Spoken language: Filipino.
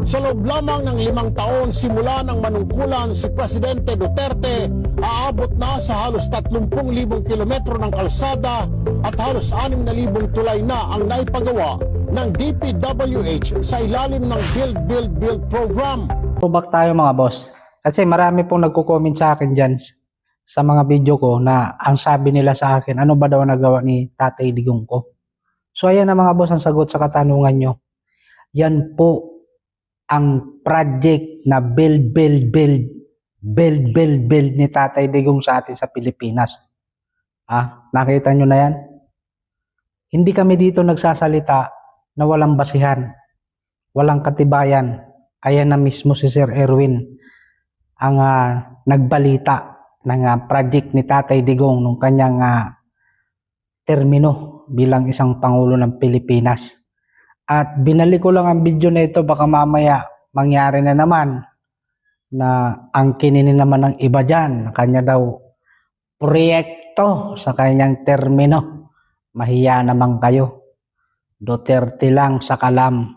Sa loob lamang ng 5 taon simula ng manungkulan si Presidente Duterte, aabot na sa halos 30,000 kilometro ng kalsada at halos 6,000 tulay na ang naipagawa ng DPWH sa ilalim ng Build Program. Throwback tayo mga boss. Kasi marami pong nagko-comment sa akin dyan sa mga video ko na ang sabi nila sa akin, ano ba daw nagawa ni Tatay Digong ko? So ayan na mga boss ang sagot sa katanungan nyo. Yan po ang project na build ni Tatay Digong sa atin sa Pilipinas. Nakita nyo na yan? Hindi kami dito nagsasalita na walang basihan, walang katibayan. Ayan na mismo si Sir Erwin ang nagbalita ng project ni Tatay Digong nung kanyang termino bilang isang Pangulo ng Pilipinas. At binalik ko lang ang video na ito, baka mamaya mangyari na naman na angkinin naman ng iba dyan, kanya daw proyekto sa kanyang termino. Mahiya naman kayo. Duterte lang sa kalam.